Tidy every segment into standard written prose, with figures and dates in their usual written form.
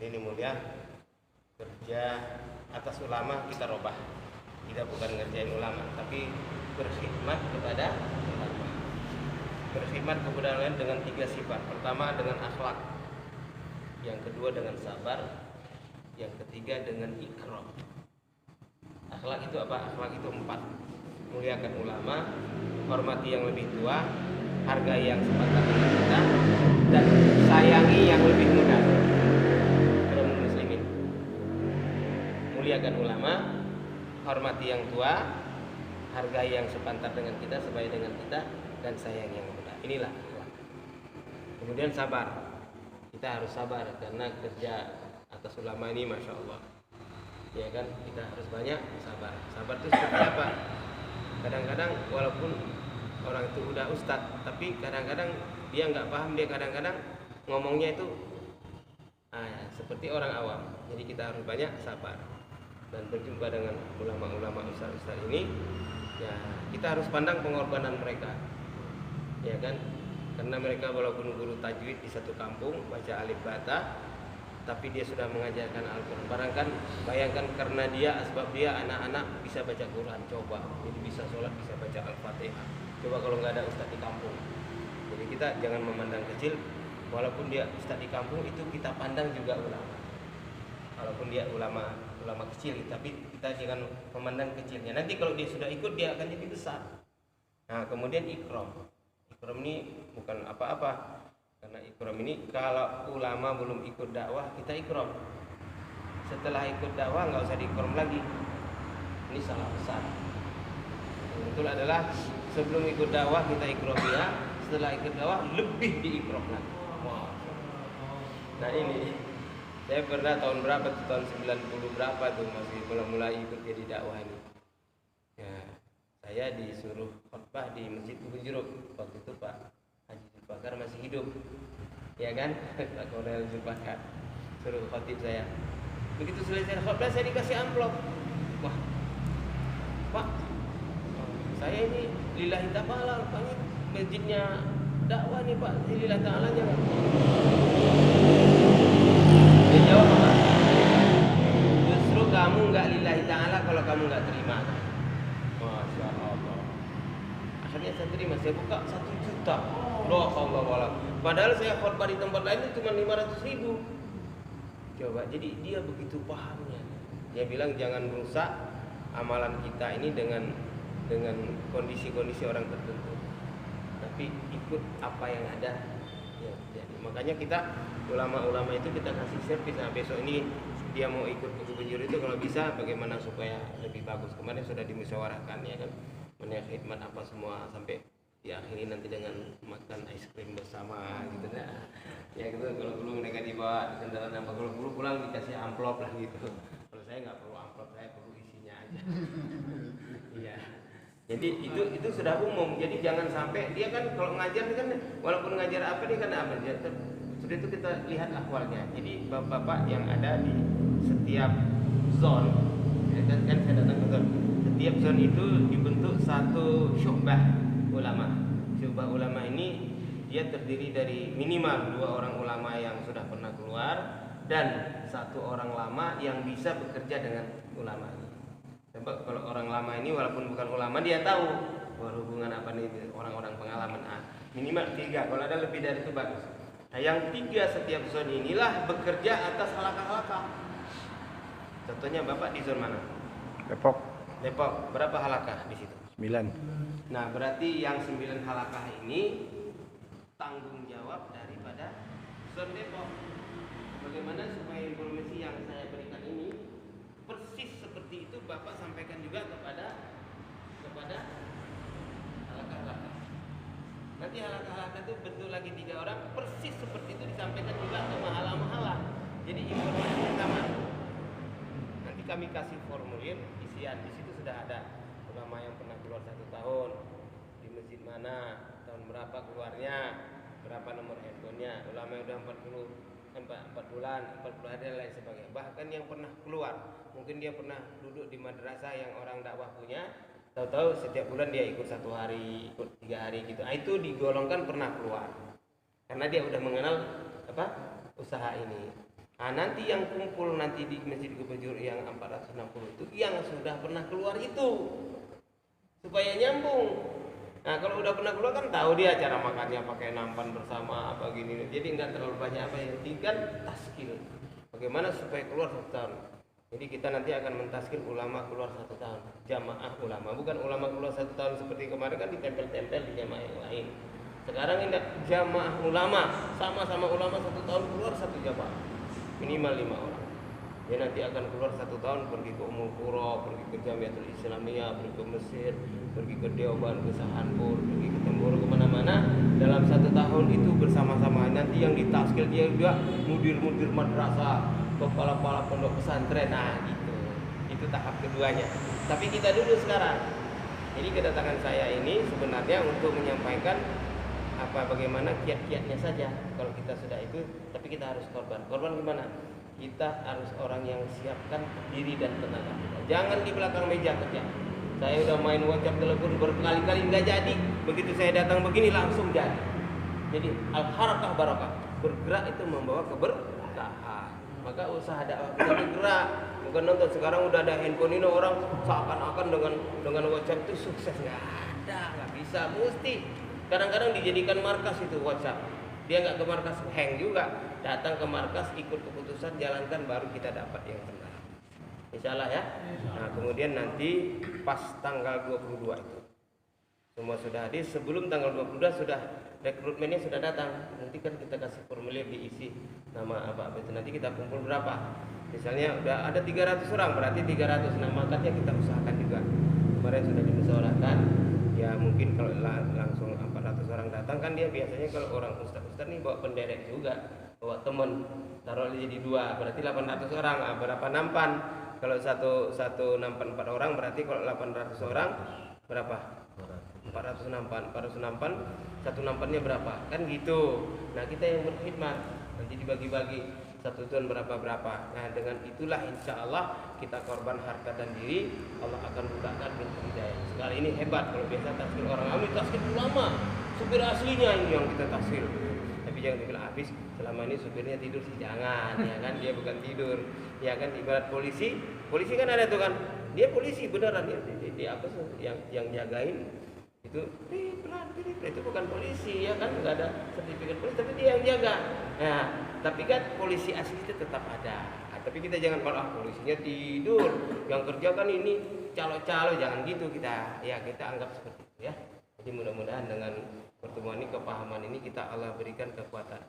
Ini mulia kerja atas ulama kita robah. Kita bukan ngerjain ulama, tapi berkhidmat kepada ulama. Berkhidmat kepada ulama dengan 3 sifat. Pertama dengan akhlak, yang kedua dengan sabar, yang ketiga dengan ikram. Akhlak itu apa? Akhlak itu 4. Muliakan ulama, hormati yang lebih tua, hargai yang sepakat dengan kita, dan sayangi yang lebih muda. Kaum muslimin, muliakan ulama, hormati yang tua, hargai yang sepantar dengan kita, sebaya dengan kita, dan sayangi yang muda. Inilah akhlak. Kemudian sabar. Kita harus sabar karena kerja atas ulama ini masya Allah. Ya kan, kita harus banyak sabar. Sabar itu seperti apa? Kadang-kadang walaupun orang itu udah ustadz, tapi kadang-kadang dia nggak paham, dia kadang-kadang ngomongnya itu seperti orang awam. Jadi kita harus banyak sabar dan berjumpa dengan ulama-ulama ustadz ini. Ya, kita harus pandang pengorbanan mereka, ya kan? Karena mereka walaupun guru tajwid di satu kampung baca alif bata, tapi dia sudah mengajarkan Al-Quran. Bayangkan karena dia, sebab dia anak-anak bisa baca Quran, coba, jadi bisa sholat, bisa baca Al-Fatihah. Coba kalau nggak ada ustadz di kampung. Jadi kita jangan memandang kecil, walaupun dia ustadz di kampung itu kita pandang juga ulama. Walaupun dia ulama kecil, tapi kita jangan memandang kecilnya. Nanti kalau dia sudah ikut, dia akan jadi besar. Nah, kemudian ikram. Ikram ini bukan apa-apa. Karena ikram ini kalau ulama belum ikut dakwah, kita ikram. Setelah ikut dakwah nggak usah diikram lagi. Ini salah besar. Yang betul adalah sebelum ikut dakwah kita ikram dia, setelah ikut dakwah lebih diikram lagi. Wow. Nah ini saya pernah tahun berapa tuh, tahun 90 berapa tuh, masih mulai ikut jadi dakwah ini. Ya, saya disuruh khutbah di Masjid Ubujuruk. Waktu itu Pak Haji Zulfakar masih hidup, ya kan? Pak Kolonel Zulfakar suruh khotib saya. Begitu selesai khutbah saya dikasih amplop. Wah, Pak, saya ini lillahi ta'ala, Pak, ini masjidnya dakwah nih Pak, lillahi ta'ala nya Pak. Dia jawab apa? Justru kamu nggak lillahi ta'ala kalau kamu nggak terima. Masya Allah. Akhirnya saya terima, saya buka 1 juta. Loh Allah. Padahal saya khutbah di tempat lain itu cuma 500.000. Coba, jadi dia begitu pahamnya. Dia bilang jangan merusak amalan kita ini dengan kondisi-kondisi orang tertentu, tapi ikut apa yang ada. Ya, jadi makanya kita ulama-ulama itu kita kasih servis. Nah, besok ini dia mau ikut ke Bubur itu kalau bisa bagaimana supaya lebih bagus. Kemarin sudah dimusyawarahkan, ya kan, menaik khidmat apa semua sampai diakhiri nanti dengan makan es krim bersama gitu. Nah, ya gitu. Kalau perlu mereka dibawa kendaraan apa, kalau perlu pulang dikasih amplop lah gitu. Kalau saya nggak perlu amplop, saya perlu isinya aja. Iya. Jadi itu sudah umum. Jadi jangan sampai dia kan kalau ngajar kan walaupun ngajar apa dia kan apa dia sudah itu kita lihat akwalnya. Jadi bapak-bapak yang ada di setiap zone, kan saya datang ke zone. Setiap zone itu dibentuk satu syu'bah ulama. Syu'bah ulama ini dia terdiri dari minimal 2 orang ulama yang sudah pernah keluar dan 1 orang lama yang bisa bekerja dengan ulama ini. Sebab kalau orang lama ini walaupun bukan ulama dia tahu berhubungan apa nih orang-orang pengalaman. Minimal 3, kalau ada lebih dari itu bagus. Nah, yang 3 setiap zone inilah bekerja atas halakah-halakah. Contohnya Bapak di zone mana? Depok. Berapa halakah di situ? 9. Nah, berarti yang 9 halakah ini tanggung jawab daripada zone Depok. Bagaimana supaya informasi yang saya berikan ini persis seperti itu Bapak sampaikan juga kepada halakah-halakah. Nanti halakah-halakah itu bentuk lagi 3 orang persis seperti itu disampaikan juga ke mahala-mahala. Jadi informasinya sama. Nanti kami kasih formulir isian, di situ sudah ada ulama yang pernah keluar 1 tahun, di masjid mana, tahun berapa keluarnya, berapa nomor handphonenya, ulama yang udah 4 bulan, 40 hari dan lain sebagainya. Bahkan yang pernah keluar, mungkin dia pernah duduk di madrasah yang orang dakwah punya, tahu-tahu setiap bulan dia ikut 1 hari, ikut 3 hari gitu. Itu digolongkan pernah keluar, karena dia udah mengenal usaha ini. Nah, nanti yang kumpul nanti di Masjid Gebejur yang 460 itu yang sudah pernah keluar itu, supaya nyambung. Nah, kalau udah pernah keluar kan tahu dia cara makannya pakai nampan bersama apa gini. Jadi nggak terlalu banyak apa ya, tinggal taskil. Bagaimana supaya keluar 1 tahun. Jadi kita nanti akan mentaskil ulama keluar 1 tahun, jamaah ulama, bukan ulama keluar 1 tahun seperti kemarin kan ditempel-tempel di jamaah yang lain. Sekarang ini jamaah ulama, sama-sama ulama 1 tahun keluar 1 jamaah, minimal 5 orang. Dia nanti akan keluar 1 tahun pergi ke Ummul Qura, pergi ke Jamiatul Islamiyah, pergi ke Mesir, pergi ke Deoban, ke Sahanpur, pergi ke Temboro, kemana-mana. Dalam 1 tahun itu bersama-sama. Nanti yang ditaskil dia juga mudir-mudir madrasah, kepala-kepala pondok pesantren. Nah gitu, itu tahap keduanya. Tapi kita dulu sekarang. Jadi kedatangan saya ini sebenarnya untuk menyampaikan bagaimana kiat-kiatnya saja. Kalau kita sudah itu, tapi kita harus korban. Korban gimana? Kita harus orang yang siapkan diri dan tenaga kita. Jangan di belakang meja kerja. Saya udah main WhatsApp, telepon berkali-kali nggak jadi. Begitu saya datang begini langsung jadi. Jadi al-harakah barakah. Bergerak itu membawa keberkahan. Maka usaha dakwah kita bergerak. Bukan nonton sekarang udah ada handphone ini orang seakan-akan dengan WhatsApp itu sukses. Nggak bisa. Mesti kadang-kadang dijadikan markas itu WhatsApp. Dia nggak ke markas, hang juga. Datang ke markas, ikut keputusan, jalankan, baru kita dapat yang benar. Insyaallah ya. Nah, kemudian nanti pas tanggal 22 itu semua sudah hadir. Sebelum tanggal 22 sudah rekrutmennya sudah datang. Nanti kan kita kasih formulir, diisi nama apa itu. Nanti kita kumpul berapa. Misalnya udah ada 300 orang, berarti 300 nama angkatnya kita usahakan juga. Kemarin sudah dimusyawarahkan. Ya mungkin kalau langsung 400 orang datang kan dia biasanya kalau orang ustaz-ustaz nih bawa penderek juga, bawa temen, taruh jadi 2, berarti 800 orang. Berapa nampan? Kalau satu nampan 4 orang, berarti kalau 800 orang berapa? 400 nampan, satu nampannya berapa? Kan gitu. Nah kita yang berkhidmat nanti dibagi-bagi, satu tahun berapa. Nah dengan itulah insya Allah kita korban harta dan diri, Allah akan bukakan pintu hidayah. Sekali ini hebat. Kalau biasa taskil orang awam, taskil ulama, supir aslinya ini yang kita taskil. Tapi jangan dibilang habis, selama ini supirnya tidur sih jangan, ya kan, dia bukan tidur, ya kan. Ibarat polisi kan ada tuh kan, dia polisi beneran, dia apa sih yang jagain itu itu bukan polisi, ya kan, nggak ada sertifikat polisi, tapi dia yang jaga. Nah tapi kan polisi asli itu tetap ada. Tapi kita jangan malah polisinya tidur, yang kerja kan ini calo-calo, jangan gitu. Kita anggap seperti itu ya. Jadi mudah-mudahan dengan pertemuan ini, kepahaman ini, kita Allah berikan kekuatan.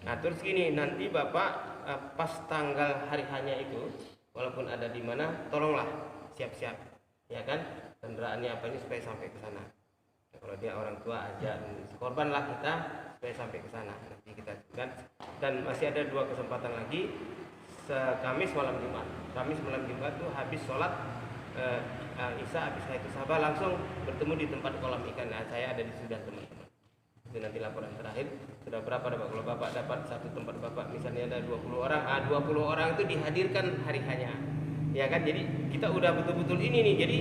Nah terus gini, nanti Bapak pas tanggal hari hanya itu, walaupun ada di mana, tolonglah siap-siap, ya kan, kendaraannya apa ini supaya sampai ke sana. Nah, kalau dia orang tua aja, korbanlah kita supaya sampai ke sana. Nanti kita kan, dan masih ada 2 kesempatan lagi. Kamis malam Jumat tuh habis sholat Isya, habis itu sahabat langsung bertemu di tempat kolam ikan. Nah, saya ada di sudah teman-teman. Itu nanti laporan terakhir sudah berapa dapat. Kalau Bapak dapat satu tempat Bapak misalnya ada 20 orang, 20 orang itu dihadirkan hari hanya. Ya kan? Jadi kita udah betul-betul ini nih. Jadi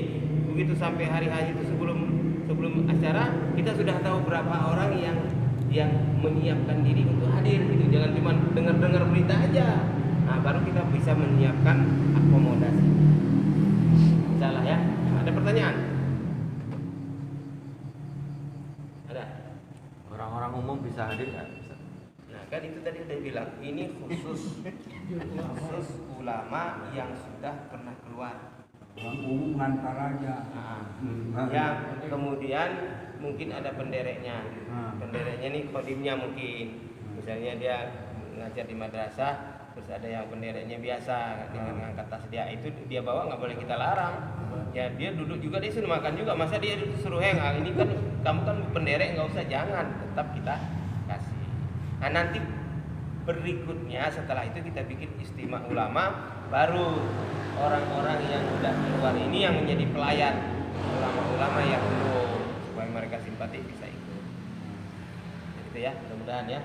begitu sampai hari hanya itu sebelum acara kita sudah tahu berapa orang yang menyiapkan diri untuk hadir gitu. Jangan cuma dengar berita aja. Nah, baru kita bisa menyiapkan akomodasi. Insyaallah ya. Ada pertanyaan? Ada? Orang-orang umum bisa hadir nggak? Nah, kan itu tadi udah bilang, ini khusus ulama yang sudah pernah keluar. Orang umum ngantar aja. Yang kemudian mungkin ada pendereknya. Pendereknya nih kodimnya mungkin. Misalnya dia ngajar di madrasah, terus ada yang pendereknya biasa dengan ngangkat tas itu dia bawa, nggak boleh kita larang. Ya dia duduk juga, dia suruh makan juga, masa dia suruh ini kan kamu kan penderek, nggak usah, jangan, tetap kita kasih. Nah nanti berikutnya setelah itu kita bikin istimewa ulama, baru orang-orang yang udah keluar ini yang menjadi pelayan ulama-ulama yang dulu, supaya mereka simpati bisa ikut. Gitu ya, mudah-mudahan ya,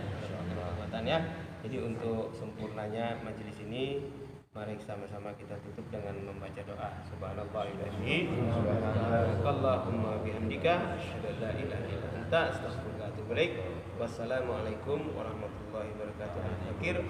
kekuatannya. Jadi untuk sempurnanya majelis ini, mari sama-sama kita tutup dengan membaca doa. Subhanallahumma bihamdika, asyhadu an la ilaha illa anta, astaghfiruka wa atubu ilaik. Wassalamualaikum warahmatullahi wabarakatuh. Al-Fakir.